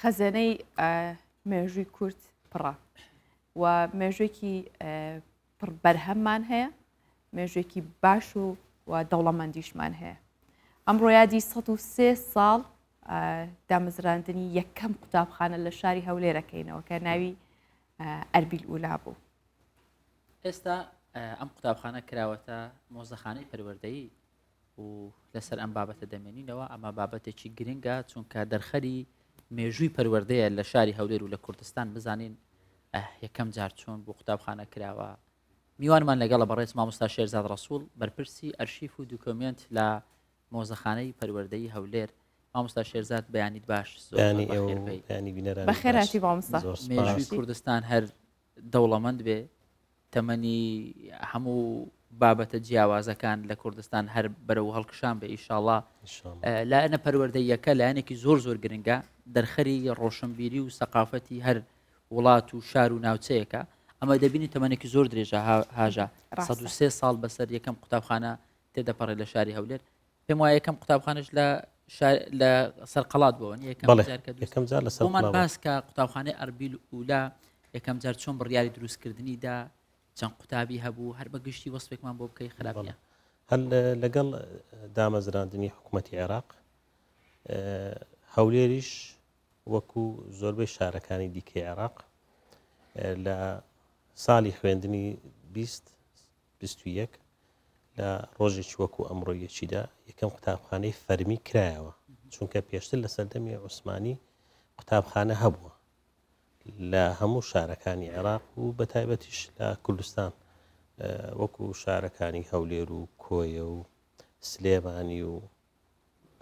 خەزانەی مێژووی کورد پڕە و مێژوێکی پڕ بەرهەممان هەیە، مێژوێکی باش و دەوڵەمەندیشمان هەیە. ئەمڕۆ یادی 103 ساڵ دامەزراندنی یەکەم قوتابخانە لە شاری هەولێرەکەینەوە کە ناوی ئەربیل ئولا بوو. ئێستا ئەم قوتابخانە کراوەتە مۆزەخانەی پەروەردەیی و لەسەر ئەم بابەتە دەمێنینەوە. ئەمە بابەتێکی گرنگە چونکە دەرخەری مێژووی پەروەردەیە لە شاری هەولێر و لە کوردستان بزانین یەکەم جار چۆن بۆ قوتابخانە کراوە. میوانمان لەگەڵە بەڕێز مامۆستا شێرزاد ڕەسوول بەرپرسی ئەرشیف و دوکۆمنت لە مۆزەخانەی پەروەردەیی هەولێر. مامۆستا شێرزاد بەیانیت باش بەخێراتی مامۆستا. مێژووی کوردستان هەر دەوڵەمەند بێ، تەمەنی هەموو بابەتە جیاوازەکان لە کوردستان هەر بەرەو هەڵکشان بێ ئیشاڵڵا. لایەنە پەروەردەیەکە لایەنێکی زۆر گرنگە، دەرخەری ڕۆشنبیری و سەقافەتی هەر وڵات و شار و ناوچەیەکە. ئەمە دەبینی تەمەنێکی زۆر درێژە هاژە 103 ساڵ بەسەر یەکەم قوتابخانە تێدەپەڕێ لە شاری هەولێر. پێم وایە یەکەم قوتابخانەش لە سەرقەڵات بووە یەکەم جار لە بۆمان باسکە قوتابخانەی ئەربیل ئولا یەکەم جار چۆن بڕیاری دروستکردنیدا چەند قوتابی هەبوو، هەر بە گشتی وەسفێکمان بۆ بکەی خراپە. هەر لەگەڵ دامەزراندنی حکوومەتی عێراق هەولێریش وەکو زۆربەی شارەکانی دیکەی عێراق لە ساڵی خوێندنی 2021 لە ڕۆژێکی وەکو ئەمڕۆیەکیدا یەکەم قوتابخانەی فەرمی کرایەوە، چونکە پێشتر لە سەردەمی عوسمانی قوتابخانە هەبووە لە هەموو شارەکانی عێراق و بە تایبەتیش لە کوردستان وەکو شارەکانی هەولێر و کۆیە و سلێمانی و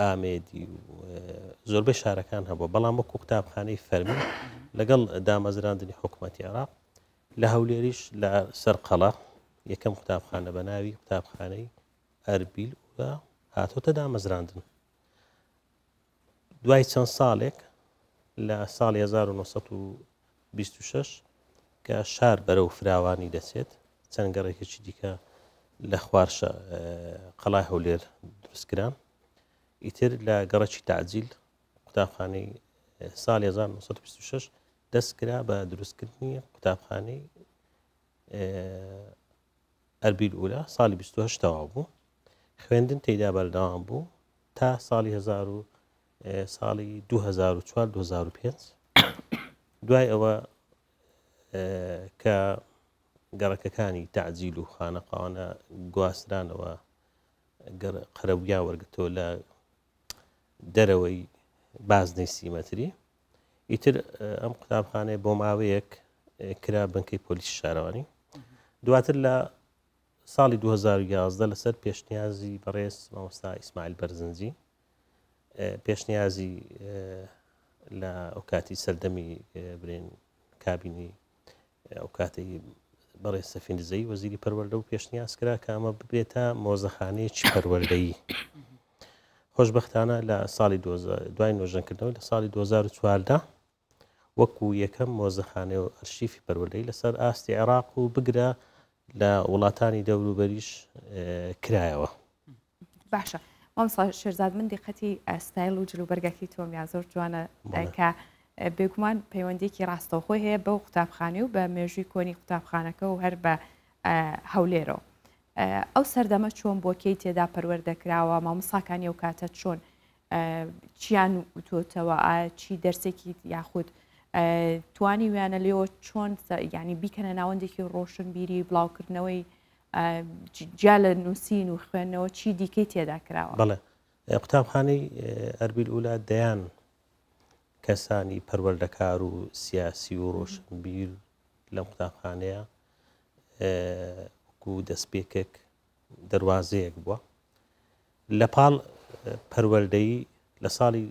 ئامێدی و زۆربەی شارەکان هەبووە، بەڵام وەکو قوتابخانەی فەرمی لەگەڵ دامەزراندنی حکوومەتی عێراق لە هەولێریش لە سەرقەڵە یەکەم قوتابخانە بە ناوی قوتابخانەی ئەربیل ئولا هاتۆتە دامەزراندن. دوای چەند ساڵێک لە ساڵی 1926 کە شار بەرەو فراوانی دەچێت، چەند گەڕێکێکی دیکە لە خوارشە قەڵای هەولێر دروستکران، ئیتر لە گەڕێکی تعجیل قوتابخانەی ساڵی 1926 دەستکرا بە دروستکردنی قوتابخانەی ئەربیل ئولا. ساڵی 28 تەواو بوو، خوێندن تێیدا بەردەوام بوو تا ساڵی 2004-2005. دوای ئەوە کە گەڕەکەکانی تعجیل و خانەقاوانە گواسترانەوە قەرەبوویان وەرگتەوە لە دەرەوەی بازنەی سیمەتری، ئیتر ئەم قوتابخانەیە بۆ ماوەیەک کرا بنکەی پۆلیسی شارەوانی. دواتر لە ساڵی 2011 لەسەر پێشنیازی بەڕێز مامۆستا ئیسماعیل بەرزنجی، پێشنیازی لە ئەو کاتی سەردەمی برێن کابینی ئەو کاتی بەڕێز سەفین زەی وەزیری پەروەردە و پێشنیاز کرا کە ئەمە ببێتە مۆزەخانەیەکی پەروەردەیی. خۆشبەختانە لە ساڵی دوای نۆژەنکردنەوەی لە ساڵی 2014 وەکو یەکەم مۆزەخانەی و ئەرشیفی پەروەردەیی لەسەر ئاستی عێراق و بگرە لە وڵاتانی دەوروبەریش کرایەوە. باشە مامۆستا شێرزاد، من دیقەتی ئەستایل و جلوبەرگەکەی تۆمیان زۆر جوانە کە بێگومان پەیوەندێکی ڕاستەوخۆی هەیە بەو قوتابخانەی و بە مێژووی کۆنی قوتابخانەکە و هەر بە هەولێرەوە. ئەو سەردەمە چۆن بۆکەی تێدا پەروەردەکراوە، مامۆستاکانی ئەو کاتە چۆن چیان وتۆتەوە، چی دەرسێکی یاخود توانی ویانە لێەوە چۆن ینی بیکەنە ناوەندێکی ڕۆشنبیری بڵاوکردنەوەی جیا لە نووسین و خوێندنەوە چی دیکەی تێدا کراوە؟ بەڵێ قوتابخانەی ئەربیل ئولا دەیان کەسانی پەروەردەکار و سیاسی و ڕۆشنبیر لەم قوتابخانەیە و دەستپێکێک دەواازەیەک بووە. لە پاڵ پەروەردەیی لە ساڵی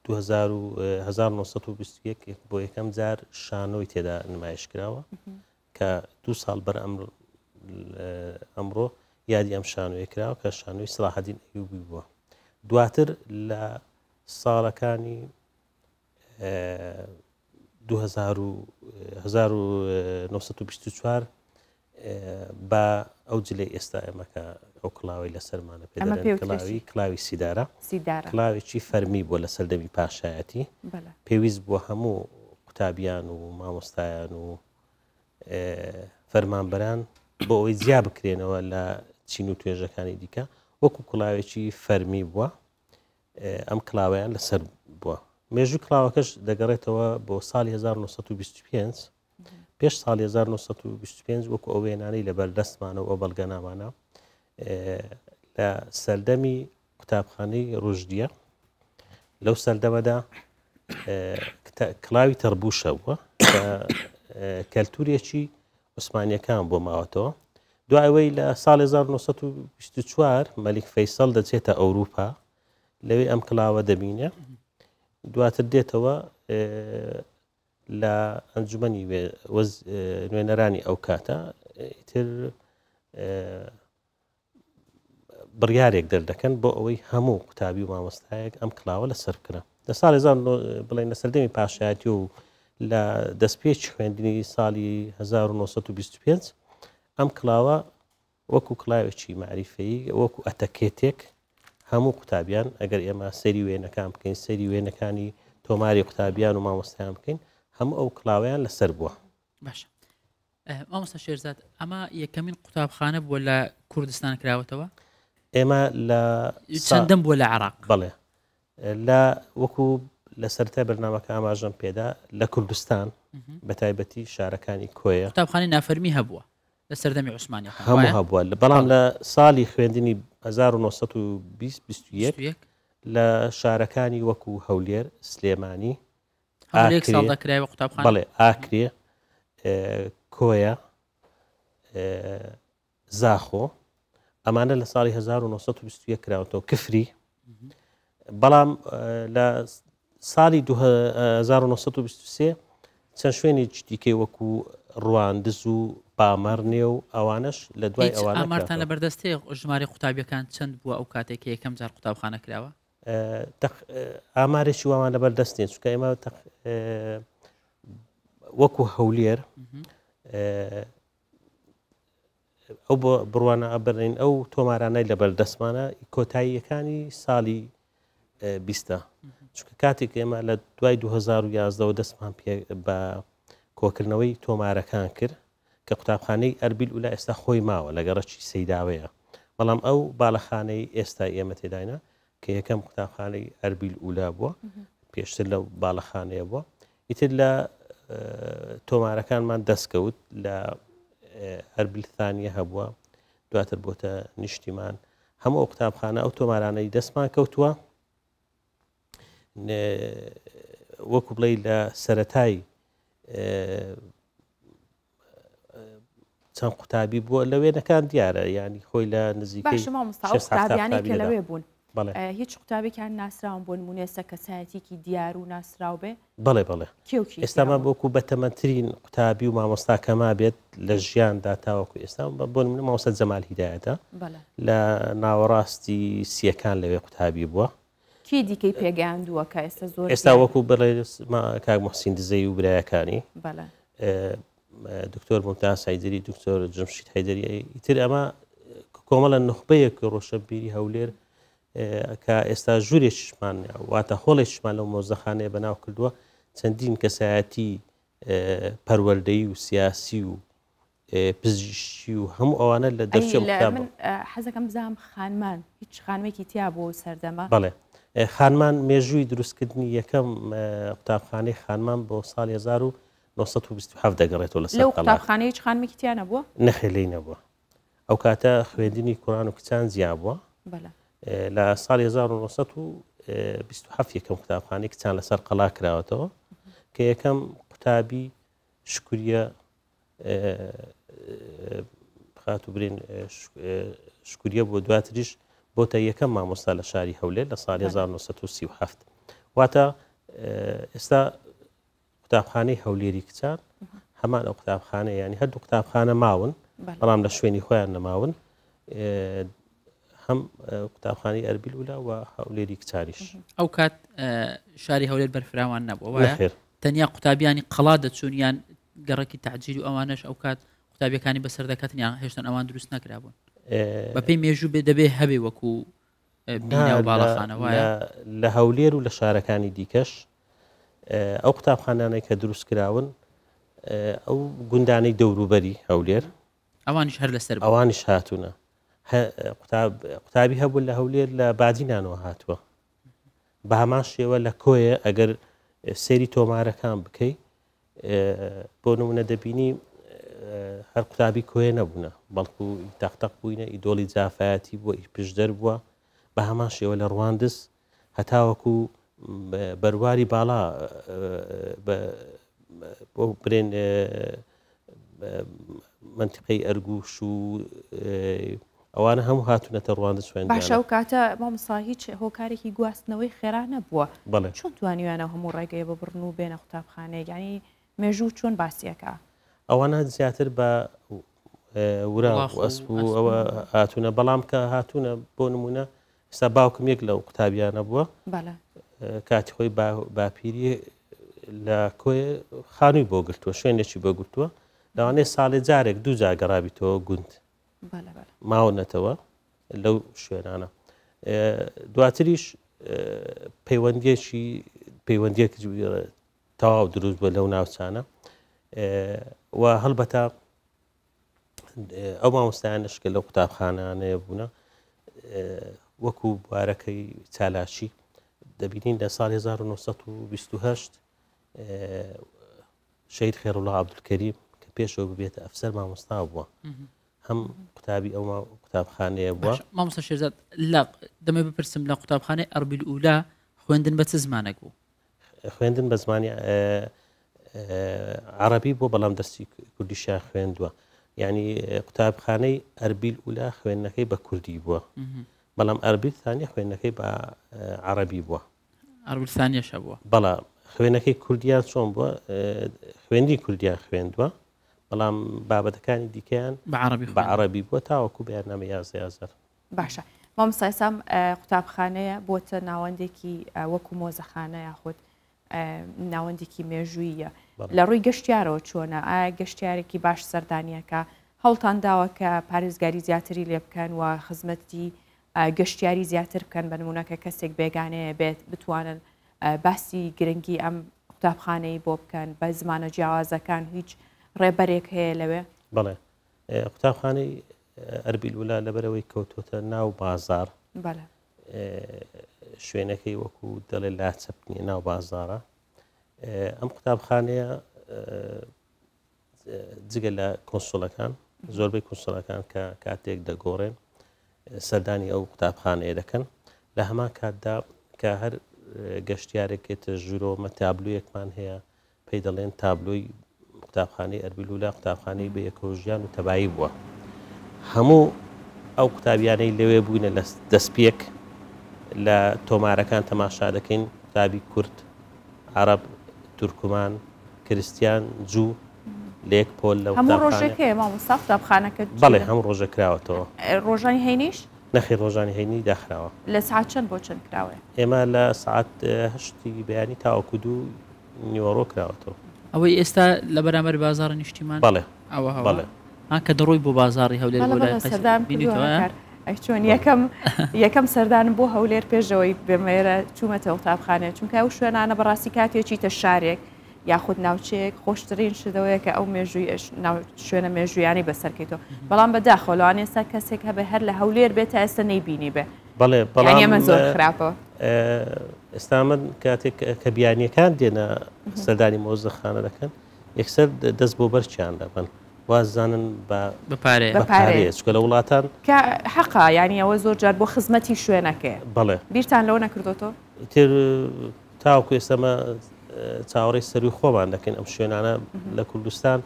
1921 بۆ یەکەم جار شانۆی تێدا نمایش کراوە کە 2 ساڵ بەر ئەمڕۆ یادی ئەم شانۆیە کراوە کە شانۆی سلاحەدین ئەیوبی بووە. دواتر لە ساڵەکانی 1924 بە ئەو جلەی ئێستا ئێمەکە ئەو ئەو کڵاوی لەسەرمانە ئەمە پێدەڵێن کڵاوی سیدارە کڵاوێکی فەرمی بووە لە سەردەمی پاشایەتی پێویست بووە هەموو قوتابیان و مامۆستایان و فەرمانبەران بۆ ئەوەی جیا بکرێنەوە لە چین و توێژەکانی دیکە وەکو کڵاوێکی فەرمی بووە ئەم کڵاویان لەسەر بووە مێژووی کڵاوەکەش دەگەڕێتەوە بۆ ساڵی 1925 پێش ساڵی 1925 وەکو ئەو وێنانەی لەبەردەستمانە و ئەو بەڵگەنامانە لە سەردەمی قوتابخانەی ڕۆژدیە لەو سەردەمەدا کڵاوی تەڕبوشە بووە کەلتورێکی عوسمانیەکان بۆ ماوەتەوە دوایەوەی لە ساڵی 1924 مەلیک فەیسەڵ دەچێتە ئەوروپا لەوێ ئەم کڵاوە دەبینێ دواتر دێتەوە لە ئەنجومەنی نوێنەرانی ئەو کاتە ئیتر بڕیارێک دەردەکەن بۆ ئەوەی هەموو قوتابی و مامۆستایەک ئەم کڵاوە لەسەر بکرە لە ساڵی بڵێن لە سەردەمی پاشایەتی و لە دەستپێکی خوێندنی ساڵی 1925 ئەم کڵاوە وەکو کڵاوێکی معریفەیی وەکو ئەتەکێتێک هەموو قوتابیان ئەگەر ئێمە سەری وێنەکان بکەین سەری وێنەکانی تۆماری قوتابیان و مامۆستایان بکەین هەموو ئەو کڵاویان لەسەر بووە باشە مامۆستا شێرزاد ئەمە یەکەمین قوتابخانە بووە لە کوردستان کراوەتەوە ئێمە لە چەندەم بووە لە عێراق بەڵێ لە وەکو لە سەرەتای بەرنامەکە ئاماژەم پێدا لە کوردستان بە تایبەتی شارەکانی کۆیە قوتابخانەی نافەرمی هەبووە لە سەردەمی عوسمانیەکان هەموو هەبووە بەڵام لە ساڵی خوێندنی 1920 لە شارەکانی وەکو هەولێر سلێمانی بەڵێ ئاکرێ کۆیە زاخۆ ئەمانە لە ساڵی 1920 کراوەتەوە کفری بەڵام لە ساڵی 1923 چەند شوێنی دیکەی وەکو ڕواندز و پامەڕنێ و ئەوانش لە دوای ئەوانە ئامارتان لە بەردەستەیە ژمارە قوتابیەکان چەند بووە ئەو کاتێک یەکەم جار قوتابخانە کراوە ئامارێکی وامان لە بەردەستێن چونکە ئێمە وەکو هەولێر ئەو بۆ بڕوانە ئەبرین ئەو تۆمارانەی لە بەردەستمانە کۆتاییەکانی ساڵی 20 چونکە کاتێک ئێمە لە دوای 2011 دەستمان پێ بە کۆکردنەوەی تۆمارەکان کرد کە قوتابخانەی ئەربیل ولا ئێستا خۆی ماوە لەگەڕەکی سەیداوەیە بەڵام ئەو باڵەخانەی ئێستا ئێمە تێداینە کە یەکەم قوتابخانەی ئەربیل ولا بووە پێشتر لەو باڵەخانەیە بووە ئیتر لە تۆمارەکانمان دەستکەوت لە ئەربیل ثانیە هەبووە دواتر بۆتە نیشتیمان هەموو ئەو قوتابخانە ئەو تۆمارانەی دەستمان کەوتووە وەکو بڵێ لە سەرەتای چەند قوتابی بووە لە وێنەکان دیارە ینی خۆی لە نزیکەی قوتابیانێک کە لەوێ بوون هیچ قوتابێکیان ناسراون بۆ نمونێسە کەسایەتێکی دیار و ناسرااو بێ بەڵێ بەڵێ ئێستامان بۆکو بەتەمەترین قوتابی و مامۆستاکەما بێت لە ژیاندا تاوەکو ئێستا بۆ نمونە مامۆستا جەمال هیدایەتە لە ناوەڕاستی سیەکان لەوێ قوتابی بووە کی دیکەی پێگەیاندووە کە ئێستا زۆر ئێستا وەکو بڵێ کاک موحسین دزەی و برایەکانی دکتۆر ممتاز حەیدەری دکتۆر جەمشید حەیدەری ئیتر ئەمە کۆمەڵە نخبەیەک ڕۆشنبیری هەولێر کە ئێستا ژوورێکشمان واتە هۆڵێکشمان لەو مۆزەخانەیە بەناو کردووە چەندین کەسایەتی پەروەردەیی و سیاسی و پزیشکی و هەموو ئەوانە لە دەرچێ من حەزەکەم بزانم خانمان هیچ خانوێکی تیا بۆ سەردەما بەڵێ خانمان مێژووی دروستکردنی یەکەم قوتابخانەی خانمان بۆ ساڵی 1927 دەگەڕێتەوە لە لەو قوتابخانەی هیچ خانمێکی تیا نەبووە نەخێلەی نەبووە ئەو کاتە خوێندنی قورآن و کچان زیاد بووە لە ساڵی 1927 یەکەم قوتابخانەی کچان لەسەر قەڵا کراوەتەوە کە یەکەم قوتابی شکوریە خاتو برین شکوریە بۆ دواتریش بۆتە یەکەم مامۆستا لە شاری هەولێر لە ساڵی 1937 واتە ئێستا قوتابخانەی هەولێری کچان هەمان ئەو قوتابخانە ینی هەردوو قوتابخانە ماون بەڵام لە شوێنی خۆیان نەماون هەم قوتابخانەی ئەربیل ولا و هەولێری کچانیش ئەو کات شاری هەولێر بەرفراوان نەبووە وایە تەنیا قوتابیانی قەڵا دەچوونیان گەڕێکی تعجیل و ئەوانش ئەو کات قوتابیەکانی بەسەر دەکەتنیان هێشتا ئەوان دروست نەکرابوون بەپێی مێژوو بێ دەبێ هەبێ وەکو بینە و باڵەخانە وایە لە هەولێر و لە شارەکانی دیکەش ئەو قوتابخانانەی کە دروست کراون ئەو گوندانەی دەوروبەری هەولێر ئەوانیش هەر لەسەر ئەوانیش هاتوونە قوتابی هەبوو لە هەولێر لە بادینانەوە هاتووە بە هەمان شێوە لە کۆیە ئەگەر سێری تۆمارەکان بکەی بۆ نمونە دەبینی هەر قوتابی کۆیە نەبوونە بەڵکو تەقتەق بووینە ئیدۆڵی جافایەتی بووە پشدەر بووە بە هەمان شێوە لە ڕواندز هەتاوەکو بەرواری باڵا بۆ برێن منتیقەی ئەرگوش و ئەوانە هەموو هاتوونەتە ڕواندز خوێن باشە و کاتە مامۆستا هیچ هۆکارێکی گواستنەوەی خێرا نەبووە چۆن توانیوانە هەموو ڕێگەیە ببڕن و بێنە قوتابخانەیە ینی مێژوو چۆن باسیەکە ئەوانە زیاتر بە ورا ئەسب و ئەوە هاتوونە بەڵام کە هاتوونە بۆ نمونە ئێستا باوکم یەک لەو قوتابیانە بووە کاتی خۆی باپیری لە کۆی خانووی بۆ گرتووە شوێنێکی بۆ گرتووە لەوانەیە ساڵێ جارێک دوو جا گەڕابیتەوە گوند ماونەتەوە لەو شوێنانە دواتریش پەیوەندیەک تەواو دروست بووە لەو ناوچانە و هەڵبەتە ئەو مامۆستایانش کە لەو قوتابخانانەیە بوونە وەکو بوارەکەی چالاشی دەبینین لە ساڵی 1928 شەید خێرڵڵا عەبدولکەریم کە پێشەوە ببێتە ئەفسەر مامۆستا بووە هەم قوتابی ئەو قوتابخانەیە بووە مامۆستا شێرزاد لە دەمە بپرسم لە قوتابخانەی ئەربیل ئولا خوێندن بە چ زمانێک بوو خوێندن بە زمانی عەرەبی بۆ بەڵام دەستی کوردیشیان خوێندووە یعنی قوتابخانەی ئەربیل ئولا خوێندنەکەی بە کوردی بووە بەڵام ئەربیل ثانیە خوێندنەکەی بە عەرەبی بووە ئەربیل ثانیەش بووە بەڵا خوێندنەکەی کوردیان چۆن بووە خوێندی کوردیان خوێندووە بەڵام بابەتەکانی دیکەیان بە عەرەبی بووە تاوەکو بەیاننامە 11 باشە مامۆستا ئێستا قوتابخانەیە بۆتە ناوەندێکی وەکو مۆزەخانە یاخود ناوەندێکی مێژوویە لە ڕووی گەشتیارەوە چۆنە ئایا گەشتیارێکی باش سەردانیەکە هەوڵتان داوە کە پارێزگاری زیاتری لێ بکەن و خزمەتی گەشتیاری زیاتر بکەن بە نمونەکە کەسێک بێگانەیە بێت بتوانن باسی گرنگی ئەم قوتابخانەی بۆ بکەن بە زمانە جیاوازەکان هیچ ڕێبەرێک هەیە لەوێ بەڵێ قوتابخانەی ئەربیل ئولا لەبەرەوەی کەوتۆتە ناو بازار شوێنەکەی وەکو دەڵێ لاچەپنیە ناو بازارە ئەم قوتابخانەیە جگە لە کۆنسۆڵەکان زۆربەی کۆنسۆڵەکان کە کاتێک دەگۆڕێن سەردانی ئەو قوتابخانەیە دەکەن لە هەمان کاتدا کە هەر گەشتیارێکێتە ژورۆمە تابلوویەکمان هەیە پێی دەڵێن تابلۆی قوتابخانەی ئەربیل ئولا قوتابخانەی بە یەکۆژیان و تەبایی بووە هەموو ئەو قوتابیانەی لەوێ بووینە لە دەستپێک لە تۆمارەکان تەماشا دەکەین قوتابی کورد عەرەب تورکمان کریستیان جوو لە یەک پۆل لە هەموو ڕۆژێکەیە مامۆستا قوتابخانەکە بەڵێ هەموو ڕۆژە کراوەتەوە ڕۆژانی هەینیش نەخی ڕۆژانی هەینی داخراوە لە سعات چەند بۆ چەند کراوە ئێمە لە سعات 8 بەیانی تاوەکو 2 نیوەڕۆ کراوەتەوە ئەوەی ئێستا لە بەرامبەر بازاڕ نیشتیمان بەڵێ ئەوە کە دەڕۆی بۆ بازاڕی هەولێر چۆن یەکەم سەردانم بۆ هەولێر پێشەوەی بمێرە چوومەتە قوتابخانە چونکە ئەو شوێنانە بەڕاستی کاتێکی تە شارێک یاخود ناوچەیەک خۆشترین شدەوەیە کە ئەو مێژووی شوێنە مێژویانی بەسەرکەیتەوە بەڵام بەداخۆلوان ئێستا کەسێک هەبێ هەر لە هەولێر بێتە ئێستا نەیبینی بێ بەڵام ئەمە زۆر خراپەوە ئێستا من کاتێک کە بیانیەکان دێنە سەردانی مۆزەخانە دەکەن یەکسەر دەست بۆ بەرچیان دەبن وازانن بەپارێ چکە لە وڵاتان حەقا ینی ئەوە زۆر جار بۆ خزمەتی شوێنەکەی بەڵێ بیرتان لەوە نەکردۆتەوە تر تاوەکو ئێستەمە چاوەڕێی سەروی خۆمان دەکەین ئەم شوێنانە لە کوردستان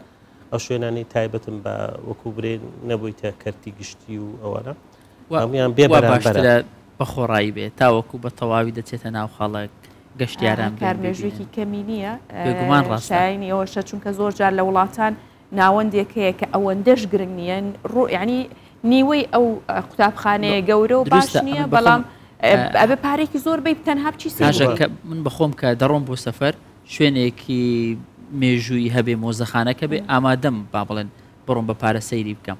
ئەو شوێنانی تایبەتم بە وەکو برێن نەبوویتە کەرتی گشتی و ئەوانە هەمویان بێ باشترە بە خۆڕایی بێت تاوەکو بە تەواوی دەچێتە ناو خاڵک گەشتیاران کارمێژوێکی کەمینیە بێگومان ڕاستینی ئەوەشە چونکە زۆر جار لە وڵاتان ناوەندێک هەیە کە ئەوەندەش گرنگ نیە ینی نیوەی ئەو قوتابخانەیە گەورە و باش نییە بەڵام ئەبێ پارێکی زۆر بی تەنها بچی ساژەکە من بەخۆم کە دەڕۆم بۆ سەفەر شوێنێکی مێژووی هەبێ مۆزەخانەکە بێ ئامادەم با بڵێن بڕۆم بە پارە سەیری بکەم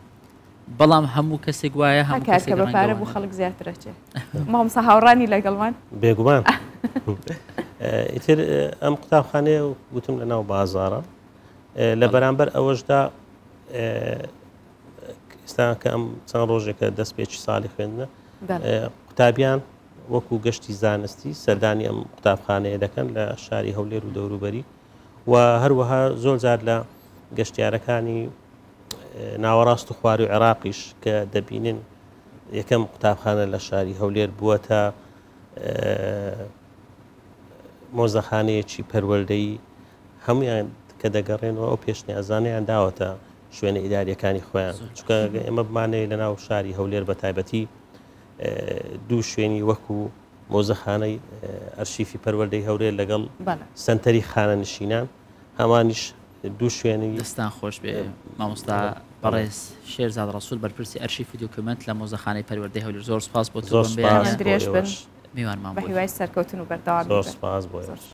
بەڵام هەموو کەسێک وایە هەموو کارکە بە پارە بوو خەڵک زیاترەچێ مامۆستا هاوڕانی لەگەڵمان بێگومان ئیتر ئەم قوتابخانەیە وتم لە ناو بازارە لە بەرامبەر ئەوەشدا ئێستا کە ئەم چەند ڕۆژێکە دەست پێکی ساڵی خوێندنە قوتابیان وەکو گەشتی زانستی سەردانی ئەم قوتابخانەیە دەکەن لە شاری هەولێر و دەوروبەری و هەروەها زۆر جار لە گەشتیارەکانی ناوەڕاست و خواری و عێراقیش کە دەبینن یەکەم قوتابخانە لە شاری هەولێر بووەتە مۆزەخانەیەکی پەروەردەیی هەمویان کە دەگەڕێنەوە ئەو پێشنیازانیان داوەتە شوێنە ئیداریەکانی خۆیان چونکە ئێمە بمانەیە لە ناو شاری هەولێر بە تایبەتی دوو شوێنی وەکو مۆزەخانەی ئەرشیفی پەروەردەی هەولێر لەگەڵ سنتەری خانە نشینان هەمانیش دوو شوێنی دەستان خۆش بێ مامۆستا بەڕێز شێرزاد ڕەسوول بەرپرسی ئەرشیفی دوکمنت لە مۆزەخانەی پەروەردەی هەولێر زۆر سپاس بۆ زۆر میوانمان بە هیوای سەرکەوتن و بەردەوام زۆر سپاس بۆ